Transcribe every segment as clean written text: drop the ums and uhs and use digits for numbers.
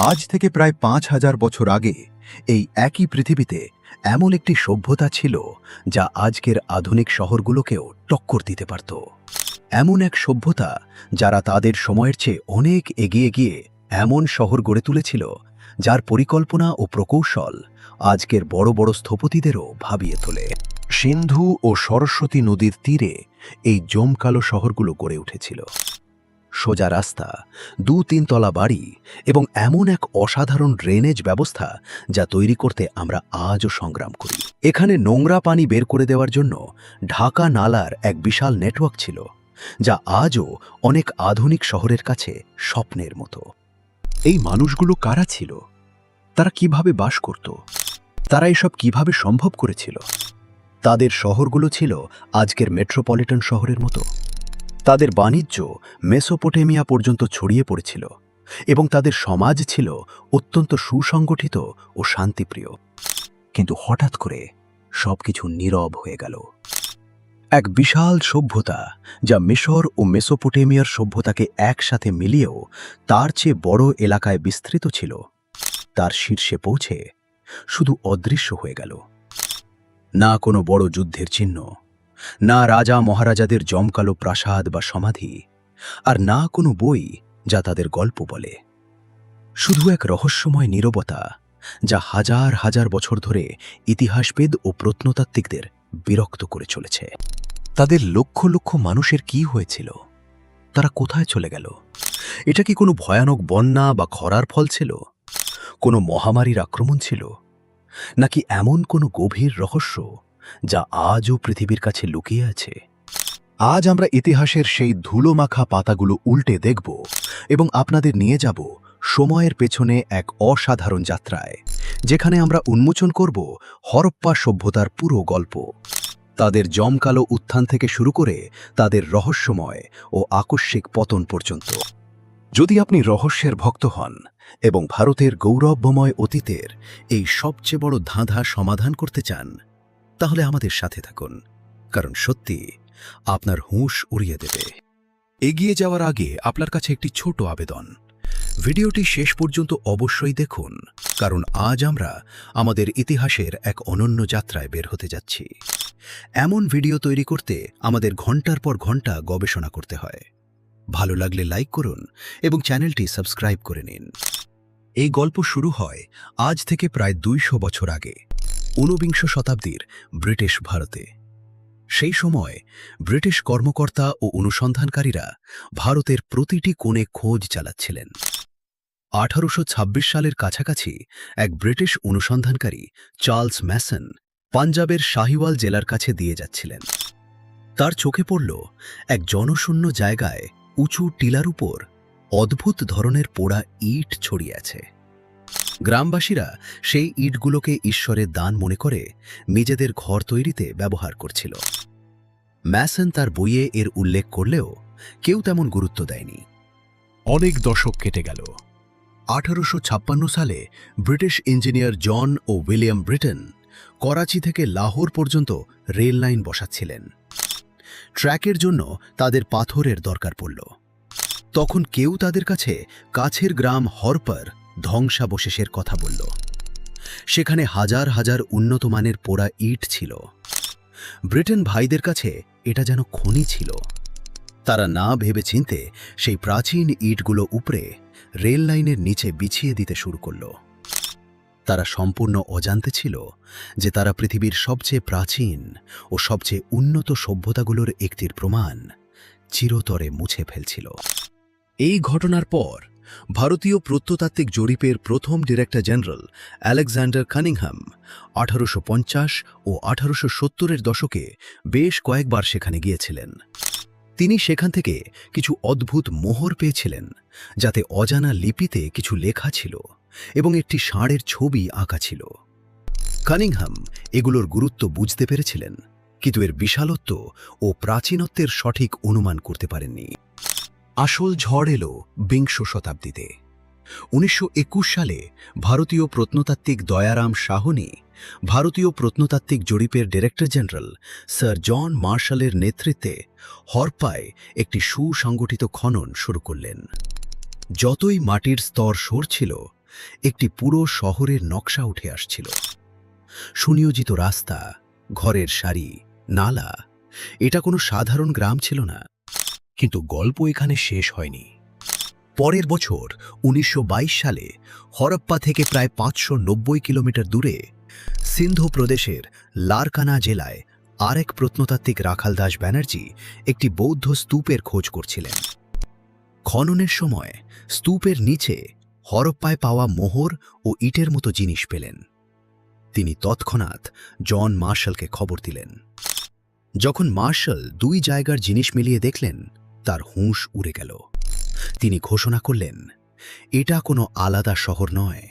আজ থেকে প্রায় ৫,০০০ বছর আগে এই একই পৃথিবীতে এমন একটি সভ্যতা ছিল যা আজকের আধুনিক শহরগুলোকেও টক্কর দিতে পারত। এমন এক সভ্যতা যারা তাদের সময়ের চেয়ে অনেক এগিয়ে গিয়ে এমন শহর গড়ে তুলেছিল যার পরিকল্পনা ও প্রকৌশল আজকের বড় বড় স্থপতিদেরও ভাবিয়ে তোলে। সিন্ধু ও সরস্বতী নদীর তীরে এই জমকালো শহরগুলো গড়ে উঠেছিল। সোজা রাস্তা, ২-৩ তলা বাড়ি এবং এমন এক অসাধারণ ড্রেনেজ ব্যবস্থা যা তৈরি করতে আমরা আজও সংগ্রাম করি। এখানে নোংরা পানি বের করে দেওয়ার জন্য ঢাকা নালার এক বিশাল নেটওয়ার্ক ছিল, যা আজও অনেক আধুনিক শহরের কাছে স্বপ্নের মতো। এই মানুষগুলো কারা ছিল? তারা কিভাবে বাস করত? তারা এসব কিভাবে সম্ভব করেছিল? তাদের শহরগুলো ছিল আজকের মেট্রোপলিটন শহরের মতো। তাদের বাণিজ্য মেসোপটেমিয়া পর্যন্ত ছড়িয়ে পড়েছিল এবং তাদের সমাজ ছিল অত্যন্ত সুসংগঠিত ও শান্তিপ্রিয়। কিন্তু হঠাৎ করে সবকিছু নীরব হয়ে গেল। এক বিশাল সভ্যতা যা মিশর ও মেসোপটেমিয়ার সভ্যতাকে একসাথে মিলিয়েও তার চেয়ে বড় এলাকায় বিস্তৃত ছিল, তার শীর্ষে পৌঁছে শুধু অদৃশ্য হয়ে গেল। না কোনো বড় যুদ্ধের চিহ্ন, না রাজা মহারাজাদের জমকালো প্রাসাদ বা সমাধি, আর না কোনো বই যা তাদের গল্প বলে। শুধু এক রহস্যময় নীরবতা যা হাজার হাজার বছর ধরে ইতিহাসবিদ ও প্রত্নতাত্ত্বিকদের বিরক্ত করে চলেছে। তাদের লক্ষ লক্ষ মানুষের কি হয়েছিল? তারা কোথায় চলে গেল? এটা কি কোনো ভয়ানক বন্যা বা খরার ফল ছিল? কোনো মহামারীর আক্রমণ ছিল? নাকি এমন কোনো গভীর রহস্য যা আজও পৃথিবীর কাছে লুকিয়ে আছে? আজ আমরা ইতিহাসের সেই ধুলোমাখা পাতাগুলো উল্টে দেখব এবং আপনাদের নিয়ে যাব সময়ের পেছনে এক অসাধারণ যাত্রায়, যেখানে আমরা উন্মোচন করব হরপ্পা সভ্যতার পুরো গল্প, তাদের জমকালো উত্থান থেকে শুরু করে তাদের রহস্যময় ও আকস্মিক পতন পর্যন্ত। যদি আপনি রহস্যের ভক্ত হন এবং ভারতের গৌরবময় অতীতের এই সবচেয়ে বড় ধাঁধা সমাধান করতে চান, তাহলে আমাদের সাথে থাকুন, কারণ সত্যি আপনার হুঁশ উড়িয়ে দেবে। এগিয়ে যাওয়ার আগে আপনার কাছে একটি ছোট আবেদন। ভিডিওটি শেষ পর্যন্ত অবশ্যই দেখুন, কারণ আজ আমরা আমাদের ইতিহাসের এক অনন্য যাত্রায় বের হতে যাচ্ছি। এমন ভিডিও তৈরি করতে আমাদের ঘন্টার পর ঘন্টা গবেষণা করতে হয়। ভালো লাগলে লাইক করুন এবং চ্যানেলটি সাবস্ক্রাইব করে নিন। এই গল্প শুরু হয় আজ থেকে প্রায় ২০০ বছর আগে, ঊনবিংশ শতাব্দীর ব্রিটিশ ভারতে। সেই সময় ব্রিটিশ কর্মকর্তা ও অনুসন্ধানকারীরা ভারতের প্রতিটি কোণে খোঁজ চালাচ্ছিলেন। ১৮২৬ সালের কাছাকাছি এক ব্রিটিশ অনুসন্ধানকারী চার্লস ম্যাসন পাঞ্জাবের শাহিওয়াল জেলার কাছে দিয়ে যাচ্ছিলেন। তার চোখে পড়ল এক জনশূন্য জায়গায় উঁচু টিলার উপর অদ্ভুত ধরনের পোড়া ইট ছড়িয়ে আছে। গ্রামবাসীরা সেই ইটগুলোকে ঈশ্বরের দান মনে করে নিজেদের ঘর তৈরিতে ব্যবহার করছিল। ম্যাসন তার বইয়ে এর উল্লেখ করলেও কেউ তেমন গুরুত্ব দেয়নি। অনেক দশক কেটে গেল। ১৮৫৬ সালে ব্রিটিশ ইঞ্জিনিয়ার জন ও উইলিয়াম ব্রিটন করাচি থেকে লাহোর পর্যন্ত রেল লাইন বসাচ্ছিলেন। ট্র্যাকের জন্য তাদের পাথরের দরকার পড়ল। তখন কেউ তাদের কাছে কাছের গ্রাম হরপার ধ্বংসাবশেষের কথা বলল। সেখানে হাজার হাজার উন্নত মানের পোড়া ইট ছিল। ব্রিটেন ভাইদের কাছে এটা যেন খনি ছিল। তারা না ভেবে চিনতে সেই প্রাচীন ইটগুলো উপরে রেল লাইনের নিচে বিছিয়ে দিতে শুরু করল। তারা সম্পূর্ণ অজান্তে ছিল যে তারা পৃথিবীর সবচেয়ে প্রাচীন ও সবচেয়ে উন্নত সভ্যতাগুলোর একটির প্রমাণ চিরতরে মুছে ফেলছিল। এই ঘটনার পর ভারতীয় প্রত্নতাত্ত্বিক জরিপের প্রথম ডিরেক্টর জেনারেল আলেকজান্ডার কানিংহাম ১৮৫০ ও ১৮৭০-এর দশকে বেশ কয়েকবার সেখানে গিয়েছিলেন। তিনি সেখান থেকে কিছু অদ্ভুত মোহর পেয়েছিলেন, যাতে অজানা লিপিতে কিছু লেখা ছিল এবং একটি ষাঁড়ের ছবি আঁকা ছিল। কানিংহাম এগুলোর গুরুত্ব বুঝতে পেরেছিলেন, কিন্তু এর বিশালত্ব ও প্রাচীনত্বের সঠিক অনুমান করতে পারেননি। আসল ঝড় এলো বিংশ শতাব্দীতে। ১৯২১ সালে ভারতীয় প্রত্নতাত্ত্বিক দয়ারাম সাহনী ভারতীয় প্রত্নতাত্ত্বিক জরিপের ডিরেক্টর জেনারেল স্যার জন মার্শালের নেতৃত্বে হরপ্পায় একটি সুসংগঠিত খনন শুরু করলেন। যতই মাটির স্তর সরছিল, একটি পুরো শহরের নকশা উঠে আসছিল। সুনিয়োজিত রাস্তা, ঘরের সারি, নালা, এটা কোনো সাধারণ গ্রাম ছিল না। কিন্তু গল্প এখানে শেষ হয়নি। পরের বছর ১৯২২ সালে হরপ্পা থেকে প্রায় ৫৯০ কিলোমিটার দূরে সিন্ধু প্রদেশের লারকানা জেলায় আরেক প্রত্নতাত্ত্বিক রাখাল দাস ব্যানার্জি একটি বৌদ্ধ স্তূপের খোঁজ করছিলেন। খননের সময় স্তূপের নিচে হরপ্পায় পাওয়া মোহর ও ইটের মতো জিনিস পেলেন। তিনি তৎক্ষণাৎ জন মার্শালকে খবর দিলেন। যখন মার্শাল ২ জায়গার জিনিস মিলিয়ে দেখলেন, তার হুঁশ উড়ে গেল। তিনি ঘোষণা করলেন, এটা কোনো আলাদা শহর নয়,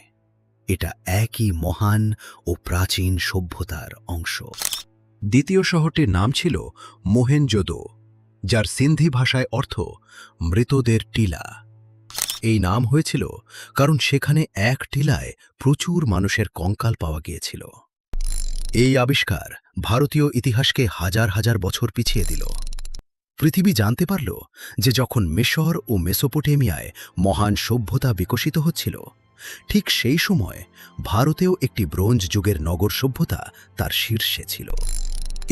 এটা একই মহান ও প্রাচীন সভ্যতার অংশ। দ্বিতীয় শহরটির নাম ছিল মোহেনজোদো, যার সিন্ধি ভাষায় অর্থ মৃতদের টিলা। এই নাম হয়েছিল কারণ সেখানে এক টিলায় প্রচুর মানুষের কঙ্কাল পাওয়া গিয়েছিল। এই আবিষ্কার ভারতীয় ইতিহাসকে হাজার হাজার বছর পিছিয়ে দিল। পৃথিবী জানতে পারল যে যখন মিশর ও মেসোপটেমিয়ায় মহান সভ্যতা বিকশিত হচ্ছিল, ঠিক সেই সময় ভারতেও একটি ব্রোঞ্জ যুগের নগর সভ্যতা তার শীর্ষে ছিল।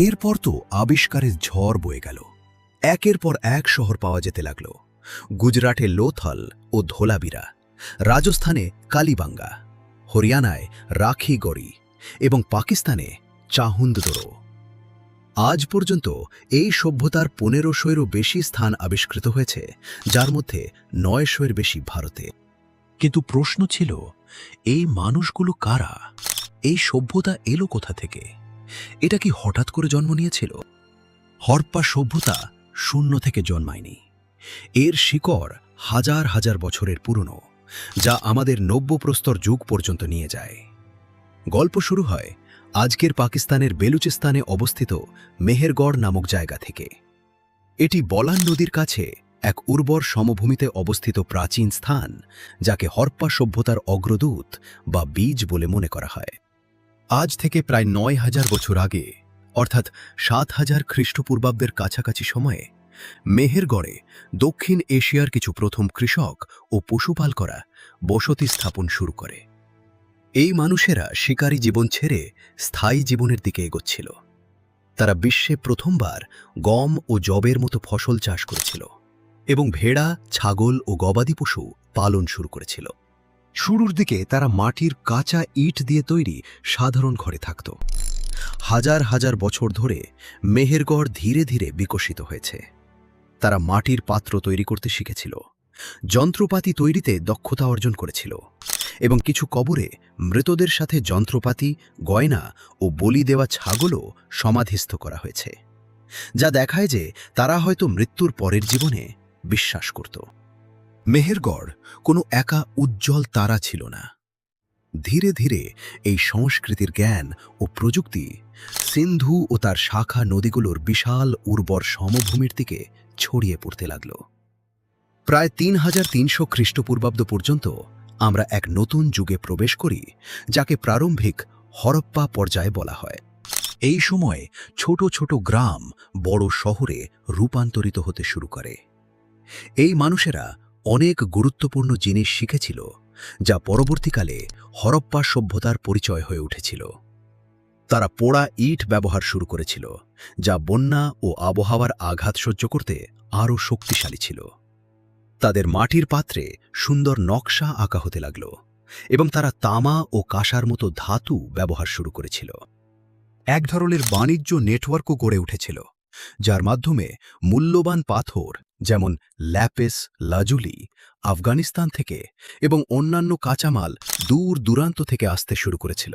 এরপর তো আবিষ্কারের ঝড় বয়ে গেল। একের পর এক শহর পাওয়া যেতে লাগল। গুজরাটে লোথল ও ধোলাবিরা, রাজস্থানে কালীবাঙ্গা, হরিয়ানায় রাখিগড়ি এবং পাকিস্তানে চাহুন্দদোরো। আজ পর্যন্ত এই সভ্যতার ১৫০০-এরও বেশি স্থান আবিষ্কৃত হয়েছে, যার মধ্যে ৯০০-এর বেশি ভারতে। কিন্তু প্রশ্ন ছিল, এই মানুষগুলো কারা? এই সভ্যতা এলো কোথা থেকে? এটা কি হঠাৎ করে জন্ম নিয়েছিল? হরপ্পা সভ্যতা শূন্য থেকে জন্মায়নি। এর শিকড় হাজার হাজার বছরের পুরনো, যা আমাদের নব্যপ্রস্তর যুগ পর্যন্ত নিয়ে যায়। গল্প শুরু হয় আজকের পাকিস্তানের বেলুচিস্তানে অবস্থিত মেহেরগড় নামক জায়গা থেকে। এটি বলান নদীর কাছে এক উর্বর সমভূমিতে অবস্থিত প্রাচীন স্থান, যাকে হরপ্পা সভ্যতার অগ্রদূত বা বীজ বলে মনে করা হয়। আজ থেকে প্রায় ৯,০০০ বছর আগে, অর্থাৎ ৭,০০০ খ্রিস্টপূর্বাব্দের কাছাকাছি সময়ে, মেহেরগড়ে দক্ষিণ এশিয়ার কিছু প্রথম কৃষক ও পশুপাল করা বসতি স্থাপন শুরু করে। এই মানুষেরা শিকারী জীবন ছেড়ে স্থায়ী জীবনের দিকে এগোচ্ছিল। তারা বিশ্বে প্রথমবার গম ও যবের মতো ফসল চাষ করেছিল এবং ভেড়া, ছাগল ও গবাদি পশু পালন শুরু করেছিল। শুরুর দিকে তারা মাটির কাঁচা ইট দিয়ে তৈরি সাধারণ ঘরে থাকত। হাজার হাজার বছর ধরে মেহেরগড় ধীরে ধীরে বিকশিত হয়েছে। তারা মাটির পাত্র তৈরি করতে শিখেছিল, যন্ত্রপাতি তৈরিতে দক্ষতা অর্জন করেছিল এবং কিছু কবরে মৃতদের সাথে যন্ত্রপাতি, গয়না ও বলি দেওয়া ছাগলও সমাধিস্থ করা হয়েছে, যা দেখায় যে তারা হয়তো মৃত্যুর পরের জীবনে বিশ্বাস করত। মেহেরগড় কোনো একা উজ্জ্বল তারা ছিল না। ধীরে ধীরে এই সংস্কৃতির জ্ঞান ও প্রযুক্তি সিন্ধু ও তার শাখা নদীগুলোর বিশাল উর্বর সমভূমির দিকে ছড়িয়ে পড়তে লাগল। প্রায় ৩৩০০ খ্রিস্টপূর্বাব্দ পর্যন্ত আমরা এক নতুন যুগে প্রবেশ করি, যাকে প্রারম্ভিক হরপ্পা পর্যায়ে বলা হয়। এই সময়ে ছোট ছোট গ্রাম বড় শহরে রূপান্তরিত হতে শুরু করে। এই মানুষেরা অনেক গুরুত্বপূর্ণ জিনিস শিখেছিল, যা পরবর্তীকালে হরপ্পা সভ্যতার পরিচয় হয়ে উঠেছিল। তারা পোড়া ইট ব্যবহার শুরু করেছিল, যা বন্যা ও আবহাওয়ার আঘাত সহ্য করতে আরও শক্তিশালী ছিল। তাদের মাটির পাত্রে সুন্দর নকশা আঁকা হতে লাগল এবং তারা তামা ও কাঁসার মতো ধাতু ব্যবহার শুরু করেছিল। এক ধরনের বাণিজ্য নেটওয়ার্কও গড়ে উঠেছিল, যার মাধ্যমে মূল্যবান পাথর যেমন ল্যাপিস লাজুলি আফগানিস্তান থেকে এবং অন্যান্য কাঁচামাল দূর দূরান্ত থেকে আসতে শুরু করেছিল।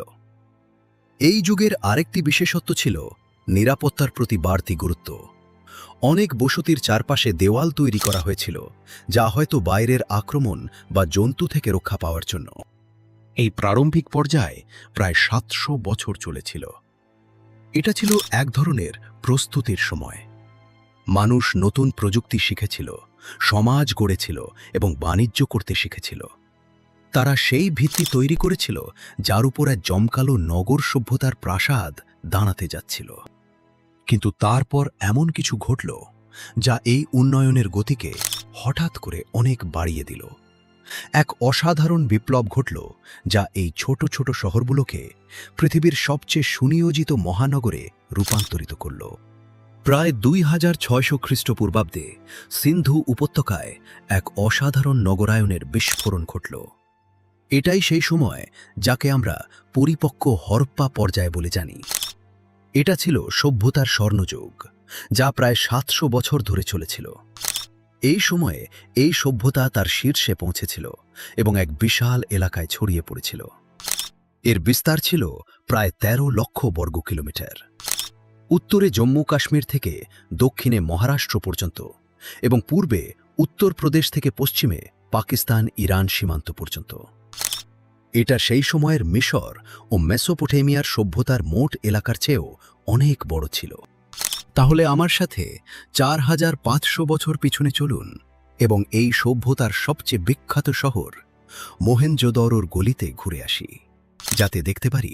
এই যুগের আরেকটি বিশেষত্ব ছিল নিরাপত্তার প্রতি বাড়তি গুরুত্ব। অনেক বসতির চারপাশে দেওয়াল তৈরি করা হয়েছিল, যা হয়তো বাইরের আক্রমণ বা জন্তু থেকে রক্ষা পাওয়ার জন্য। এই প্রারম্ভিক পর্যায়ে প্রায় ৭০০ বছর চলেছিল। এটা ছিল এক ধরনের প্রস্তুতির সময়। মানুষ নতুন প্রযুক্তি শিখেছিল, সমাজ গড়েছিল এবং বাণিজ্য করতে শিখেছিল। তারা সেই ভিত্তি তৈরি করেছিল যার উপর এক জমকালো নগর সভ্যতার প্রাসাদ দাঁড়াতে যাচ্ছিল। কিন্তু তারপর এমন কিছু ঘটল যা এই উন্নয়নের গতিকে হঠাৎ করে অনেক বাড়িয়ে দিল। এক অসাধারণ বিপ্লব ঘটল, যা এই ছোট ছোট শহরগুলোকে পৃথিবীর সবচেয়ে সুনিয়োজিত মহানগরে রূপান্তরিত করল। প্রায় 2600 খ্রিস্টপূর্বাব্দে সিন্ধু উপত্যকায় এক অসাধারণ নগরায়নের বিস্ফোরণ ঘটল। এটাই সেই সময় যাকে আমরা পরিপক্ক হরপ্পা পর্যায় বলে জানি। এটা ছিল সভ্যতার স্বর্ণযুগ, যা প্রায় 700 বছর ধরে চলেছিল। এই সময়ে এই সভ্যতা তার শীর্ষে পৌঁছেছিল এবং এক বিশাল এলাকায় ছড়িয়ে পড়েছিল। এর বিস্তার ছিল প্রায় 13 লক্ষ বর্গ কিলোমিটার, উত্তরে জম্মু কাশ্মীর থেকে দক্ষিণে মহারাষ্ট্র পর্যন্ত এবং পূর্বে উত্তরপ্রদেশ থেকে পশ্চিমে পাকিস্তান ইরান সীমান্ত পর্যন্ত। এটা সেই সময়ের মিশর ও মেসোপটেমিয়ার সভ্যতার মোট এলাকার চেয়েও অনেক বড় ছিল। তাহলে আমার সাথে 4500 বছর পিছনে চলুন এবং এই সভ্যতার সবচেয়ে বিখ্যাত শহর মোহেনজোদড়োর গলিতে ঘুরে আসি, যাতে দেখতে পারি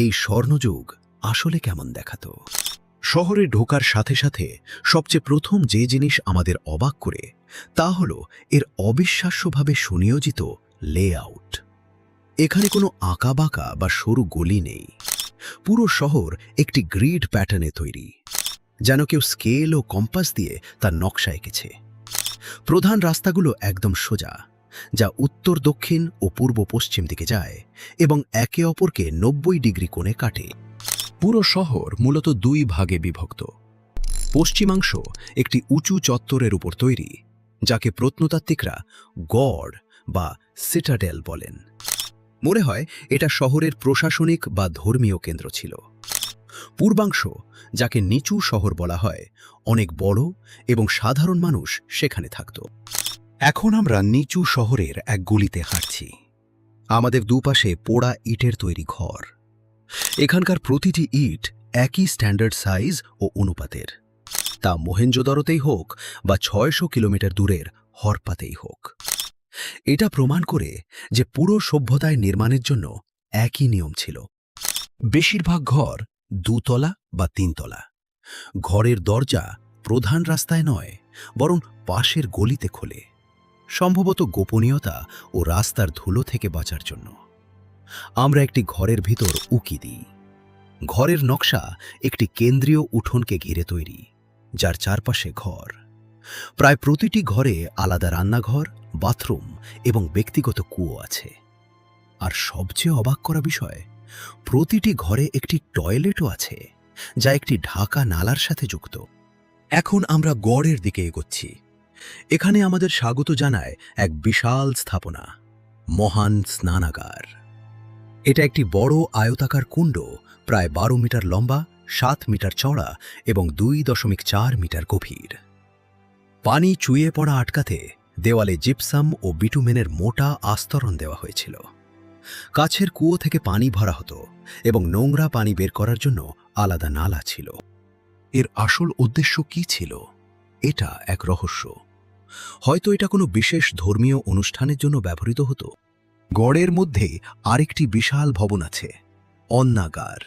এই স্বর্ণযুগ আসলে কেমন দেখাতো। শহরে ঢোকার সাথে সাথে সবচেয়ে প্রথম যে জিনিস আমাদের অবাক করে তা হল এর অবিশ্বাস্যভাবে সুনিয়োজিত লেআউট। এখানে কোনো আঁকাবাঁকা বা সরু গলি নেই। পুরো শহর একটি গ্রিড প্যাটার্নে তৈরি, যেন কেউ স্কেল ও কম্পাস দিয়ে তার নকশা এঁকেছে। প্রধান রাস্তাগুলো একদম সোজা, যা উত্তর দক্ষিণ ও পূর্ব পশ্চিম দিকে যায় এবং একে অপরকে 90 ডিগ্রি কোণে কাটে। পুরো শহর মূলত 2 ভাগে বিভক্ত। পশ্চিমাংশ একটি উঁচু চত্বরের উপর তৈরি, যাকে প্রত্নতাত্ত্বিকরা গড় বা সিটাডেল বলেন। মনে হয় এটা শহরের প্রশাসনিক বা ধর্মীয় কেন্দ্র ছিল। পূর্বাংশ, যাকে নিচু শহর বলা হয়, অনেক বড় এবং সাধারণ মানুষ সেখানে থাকত। এখন আমরা নিচু শহরের এক গলিতে হাঁটছি। আমাদের দুপাশে পোড়া ইটের তৈরি ঘর। এখানকার প্রতিটি ইট একই স্ট্যান্ডার্ড সাইজ ও অনুপাতের, তা মোহেনজোদড়োতেই হোক বা 600 কিলোমিটার দূরের হরপ্পাতেই হোক। এটা প্রমাণ করে যে পুরো সভ্যতায় নির্মাণের জন্য একই নিয়ম ছিল। বেশিরভাগ ঘর 2 তলা বা 3 তলা। ঘরের দরজা প্রধান রাস্তায় নয়, বরং পাশের গলিতে খোলে, সম্ভবত গোপনীয়তা ও রাস্তার ধুলো থেকে বাঁচার জন্য। আমরা একটি ঘরের ভিতর উকি দিই। ঘরের নকশা একটি কেন্দ্রীয় উঠোনকে ঘিরে তৈরি, যার চারপাশে ঘর। প্রায় প্রতিটি ঘরে আলাদা রান্নাঘর, বাথরুম এবং ব্যক্তিগত কুয়ো আছে। আর সবচেয়ে অবাক করা বিষয়, প্রতিটি ঘরে একটি টয়লেটও আছে, যা একটি ঢাকা নালার সাথে যুক্ত। এখন আমরা গড়ের দিকে এগোচ্ছি। এখানে আমাদের স্বাগত জানায় এক বিশাল স্থাপনা, মহান স্নানাগার। এটা একটি বড় আয়তাকার কুণ্ড, প্রায় 12 মিটার লম্বা, 7 মিটার চওড়া এবং 2.4 মিটার গভীর। পানি চুইয়ে পড়া আটকাতে দেওয়ালে জিপসাম ও বিটুমেনের মোটা আস্তরণ দেওয়া হয়েছিল। কাছের কুয়ো থেকে পানি ভরা হতো এবং নোংরা পানি বের করার জন্য আলাদা নালা ছিল। এর আসল উদ্দেশ্য কি ছিল? এটা এক রহস্য। হয়তো এটা কোনো বিশেষ ধর্মীয় অনুষ্ঠানের জন্য ব্যবহৃত হতো। গড়ের মধ্যে আরেকটি বিশাল ভবন আছে, অন্নাগার।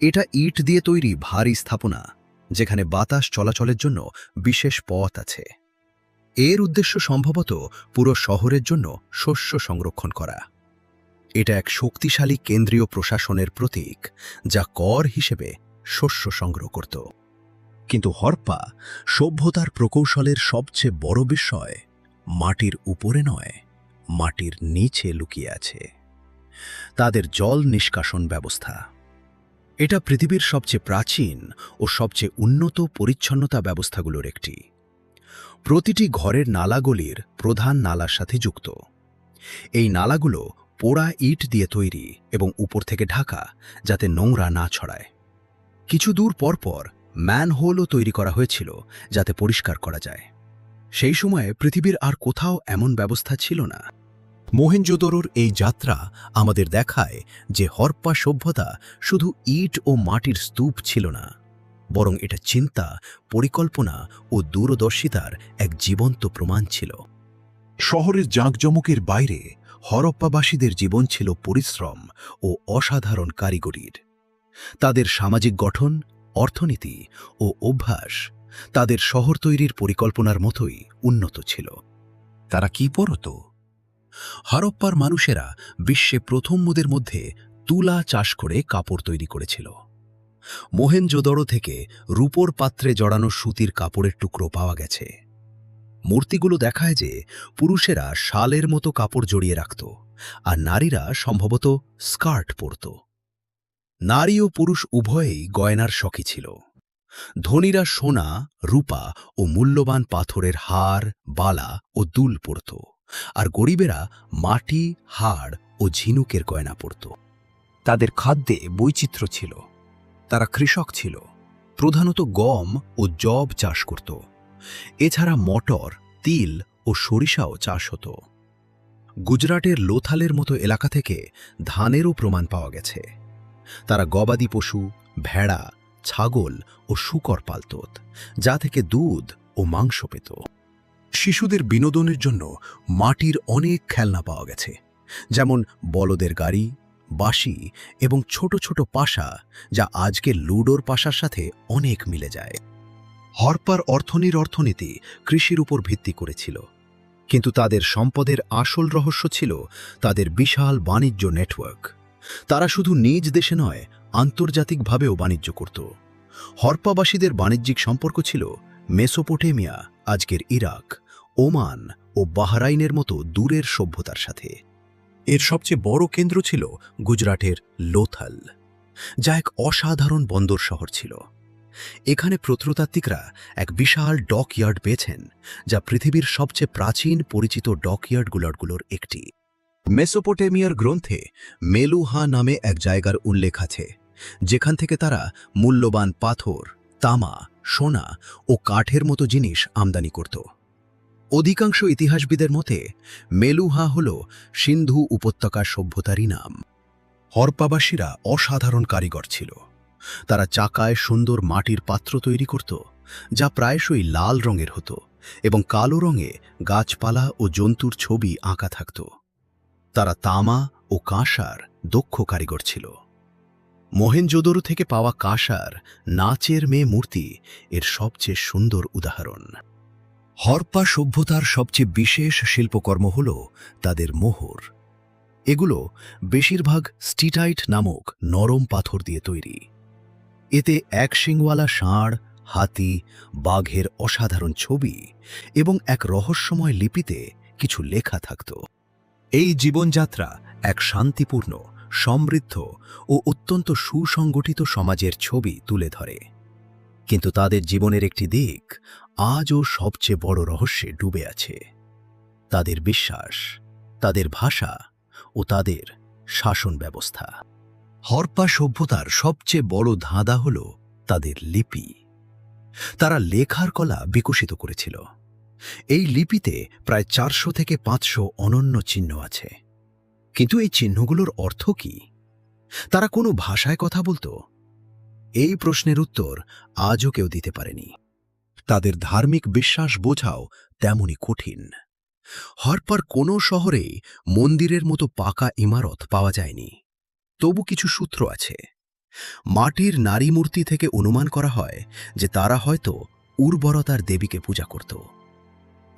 এটা ইট দিয়ে তৈরি ভারী স্থাপনা, যেখানে বাতাস চলাচলের জন্য বিশেষ পথ আছে। এর উদ্দেশ্য সম্ভবত পুরো শহরের জন্য শস্য সংরক্ষণ করা। এটা এক শক্তিশালী কেন্দ্রীয় প্রশাসনের প্রতীক, যা কর হিসেবে শস্য সংগ্রহ করত। কিন্তু হরপ্পা সভ্যতার প্রকৌশলের সবচেয়ে বড় বিষয় মাটির উপরে নয়, মাটির নিচে লুকিয়ে আছে তাদের জল নিষ্কাশন ব্যবস্থা। এটা পৃথিবীর সবচেয়ে প্রাচীন ও সবচেয়ে উন্নত পরিচ্ছন্নতা ব্যবস্থাগুলোর একটি। প্রতিটি ঘরের নালাগুলির প্রধান নালার সাথে যুক্ত। এই নালাগুলো পোড়া ইট দিয়ে তৈরি এবং উপর থেকে ঢাকা, যাতে নোংরা না ছড়ায়। কিছু দূর পরপর ম্যানহোলও তৈরি করা হয়েছিল, যাতে পরিষ্কার করা যায়। সেই সময়ে পৃথিবীর আর কোথাও এমন ব্যবস্থা ছিল না। মোহেনজোদড়োর এই যাত্রা আমাদের দেখায় যে হরপ্পা সভ্যতা শুধু ইট ও মাটির স্তূপ ছিল না, বরং এটা চিন্তা, পরিকল্পনা ও দূরদর্শিতার এক জীবন্ত প্রমাণ ছিল। শহরের জাঁকজমকের বাইরে হরপ্পাবাসীদের জীবন ছিল পরিশ্রম ও অসাধারণ কারিগরির। তাদের সামাজিক গঠন, অর্থনীতি ও অভ্যাস তাদের শহর তৈরির পরিকল্পনার মতোই উন্নত ছিল। তারা কি পরত? হরপ্পার মানুষেরা বিশ্বে প্রথমদের মধ্যে তুলা চাষ করে কাপড় তৈরি করেছিল। মোহেনজোদড়ো থেকে রূপোর পাত্রে জড়ানো সুতির কাপড়ের টুকরো পাওয়া গেছে। মূর্তিগুলো দেখায় যে পুরুষেরা শালের মতো কাপড় জড়িয়ে রাখত, আর নারীরা সম্ভবত স্কার্ট পরত। নারী ও পুরুষ উভয়েই গয়নার শখী ছিল। ধনীরা সোনা, রূপা ও মূল্যবান পাথরের হার, বালা ও দুল পরত, আর গরিবেরা মাটি, হাড় ও ঝিনুকের গয়না পরত। তাদের খাদ্যে বৈচিত্র্য ছিল। তারা কৃষক ছিল, প্রধানত গম ও যব চাষ করত। এছাড়া মটর, তিল ও সরিষাও চাষ হতো। গুজরাটের লোথালের মতো এলাকা থেকে ধানেরও প্রমাণ পাওয়া গেছে। তারা গবাদি পশু, ভেড়া, ছাগল ও শূকর পালত, যা থেকে দুধ ও মাংস পেত। শিশুদের বিনোদনের জন্য মাটির অনেক খেলনা পাওয়া গেছে, যেমন বলদের গাড়ি, বাঁশি এবং ছোট ছোট পাশা, যা আজকের লুডোর পাশার সাথে অনেক মিলে যায়। হরপ্পার অর্থনীতি কৃষির উপর ভিত্তি করেছিল, কিন্তু তাদের সম্পদের আসল রহস্য ছিল তাদের বিশাল বাণিজ্য নেটওয়ার্ক। তারা শুধু নিজ দেশে নয়, আন্তর্জাতিকভাবেও বাণিজ্য করত। হরপ্পাবাসীদের বাণিজ্যিক সম্পর্ক ছিল মেসোপটেমিয়া, আজকের ইরাক, ওমান ও বাহরাইনের মতো দূরের সভ্যতার সাথে। এর সবচেয়ে বড় কেন্দ্র ছিল গুজরাটের লোথাল, যা এক অসাধারণ বন্দর শহর ছিল। এখানে প্রত্নতাত্ত্বিকরা এক বিশাল ডকইয়ার্ড পেয়েছেন, যা পৃথিবীর সবচেয়ে প্রাচীন পরিচিত ডকইয়ার্ডগুলোর একটি। মেসোপটেমিয়ার গ্রন্থে মেলুহা নামে এক জায়গার উল্লেখ আছে, যেখান থেকে তারা মূল্যবান পাথর, তামা, সোনা ও কাঠের মতো জিনিস আমদানি করত। অধিকাংশ ইতিহাসবিদের মতে মেলুহা হল সিন্ধু উপত্যকার সভ্যতারই নাম। হরপ্পাবাসীরা অসাধারণ কারিগর ছিল। তারা চাকায় সুন্দর মাটির পাত্র তৈরি করত, যা প্রায়শই লাল রঙের হতো এবং কালো রঙে গাছপালা ও জন্তুর ছবি আঁকা থাকত। তারা তামা ও কাঁসার দক্ষ কারিগর ছিল। মোহেনজোদড়ো থেকে পাওয়া কাঁসার নাচের মেয়ে মূর্তি এর সবচেয়ে সুন্দর উদাহরণ। হরপ্পা সভ্যতার সবচেয়ে বিশেষ শিল্পকর্ম হল তাদের মোহর। এগুলো বেশিরভাগ স্টিটাইট নামক নরম পাথর দিয়ে তৈরি। এতে এক শিংওয়ালা ষাঁড়, হাতি, বাঘের অসাধারণ ছবি এবং এক রহস্যময় লিপিতে কিছু লেখা থাকত। এই জীবনযাত্রা এক শান্তিপূর্ণ, সমৃদ্ধ ও অত্যন্ত সুসংগঠিত সমাজের ছবি তুলে ধরে। কিন্তু তাদের জীবনের একটি দিক আজও সবচেয়ে বড় রহস্যে ডুবে আছে: তাদের বিশ্বাস, তাদের ভাষা ও তাদের শাসন ব্যবস্থা। হরপ্পা সভ্যতার সবচেয়ে বড় ধাঁধা হল তাদের লিপি। তারা লেখার কলা বিকশিত করেছিল। এই লিপিতে প্রায় 400 থেকে 500 অনন্য চিহ্ন আছে। কিন্তু এই চিহ্নগুলোর অর্থ কি? তারা কোনো ভাষায় কথা বলতো? এই প্রশ্নের উত্তর আজও কেউ দিতে পারেনি। তাদের ধার্মিক বিশ্বাস বোঝাও তেমনই কঠিন। হরপ্পার কোনো শহরেই মন্দিরের মতো পাকা ইমারত পাওয়া যায়নি। তবু কিছু সূত্র আছে। মাটির নারী মূর্তি থেকে অনুমান করা হয় যে তারা হয়তো উর্বরতার দেবীকে পূজা করত।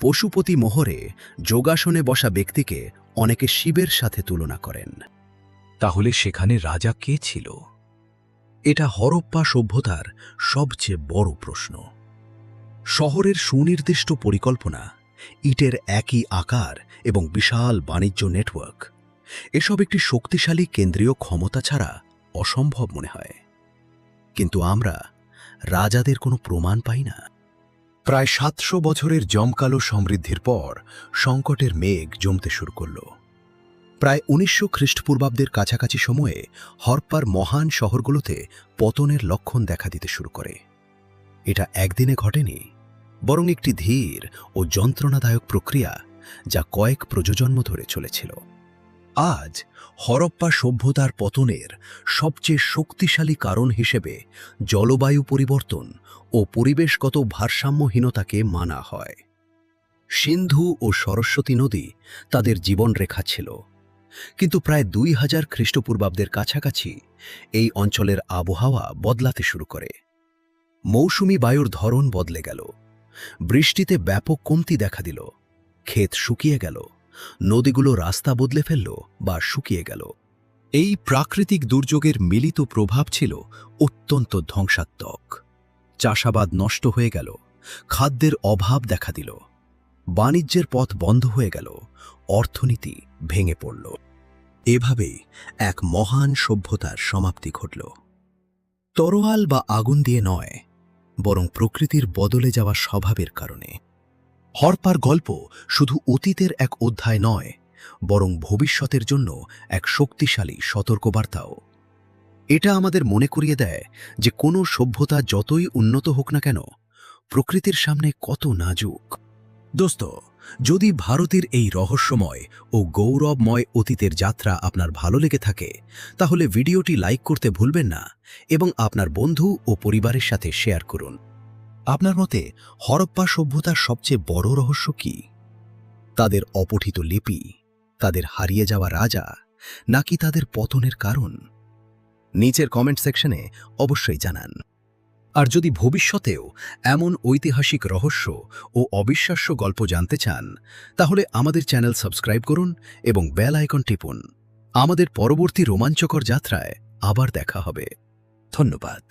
পশুপতি মোহরে যোগাসনে বসা ব্যক্তিকে অনেকে শিবের সাথে তুলনা করেন। তাহলে সেখানে রাজা কে ছিল? এটা হরপ্পা সভ্যতার সবচেয়ে বড় প্রশ্ন। শহরের সুনির্দিষ্ট পরিকল্পনা, ইটের একই আকার এবং বিশাল বাণিজ্য নেটওয়ার্ক, এসব একটি শক্তিশালী কেন্দ্রীয় ক্ষমতা ছাড়া অসম্ভব মনে হয়। কিন্তু আমরা রাজাদের কোনো প্রমাণ পাই না। প্রায় 700 বছরের জমকালো সমৃদ্ধির পর সংকটের মেঘ জমতে শুরু করল। প্রায় 1900 খ্রিস্টপূর্বাব্দের কাছাকাছি সময়ে হরপ্পার মহান শহরগুলোতে পতনের লক্ষণ দেখা দিতে শুরু করে। এটা একদিনে ঘটেনি, বরং একটি ধীর ও যন্ত্রণাদায়ক প্রক্রিয়া যা কয়েক প্রজন্ম ধরে চলেছিল। আজ হরপ্পা সভ্যতার পতনের সবচেয়ে শক্তিশালী কারণ হিসেবে জলবায়ু পরিবর্তন ও পরিবেশগত ভারসাম্যহীনতাকে মানা হয়। সিন্ধু ও সরস্বতী নদী তাদের জীবনরেখা ছিল, কিন্তু প্রায় 2000 খ্রিস্টপূর্বাব্দের কাছাকাছি এই অঞ্চলের আবহাওয়া বদলাতে শুরু করে। মৌসুমি বায়ুর ধরন বদলে গেল, বৃষ্টিতে ব্যাপক কমতি দেখা দিল, ক্ষেত শুকিয়ে গেল, নদীগুলো রাস্তা বদলে ফেলল বা শুকিয়ে গেল। এই প্রাকৃতিক দুর্যোগের মিলিত প্রভাব ছিল অত্যন্ত ধ্বংসাত্মক। চাষাবাদ নষ্ট হয়ে গেল, খাদ্যের অভাব দেখা দিল, বাণিজ্যের পথ বন্ধ হয়ে গেল, অর্থনীতি ভেঙে পড়ল। এভাবেই এক মহান সভ্যতার সমাপ্তি ঘটল। তরোয়াল বা আগুন দিয়ে নয়, বরং প্রকৃতির বদলে যাওয়া স্বভাবের কারণে। হরপ্পার গল্প শুধু অতীতের এক অধ্যায় নয়, বরং ভবিষ্যতের জন্য এক শক্তিশালী সতর্কবার্তাও। এটা আমাদের মনে করিয়ে দেয় যে কোনো সভ্যতা যতই উন্নত হোক না কেন, প্রকৃতির সামনে কত নাজুক। দোস্ত, যদি ভারতের এই রহস্যময় ও গৌরবময় অতীতের যাত্রা আপনার ভালো লেগে থাকে, তাহলে ভিডিওটি লাইক করতে ভুলবেন না এবং আপনার বন্ধু ও পরিবারের সাথে শেয়ার করুন। আপনার মতে হরপ্পা সভ্যতার সবচেয়ে বড় রহস্য কি? তাদের অপঠিত লিপি, তাদের হারিয়ে যাওয়া রাজা, নাকি তাদের পতনের কারণ? নিচের কমেন্ট সেকশনে অবশ্যই জানান। আর যদি ভবিষ্যতেও এমন ঐতিহাসিক রহস্য ও অবিশ্বাস্য গল্প জানতে চান, তাহলে আমাদের চ্যানেল সাবস্ক্রাইব করুন এবং বেল আইকন টিপুন। আমাদের পরবর্তী রোমাঞ্চকর যাত্রায় আবার দেখা হবে। ধন্যবাদ।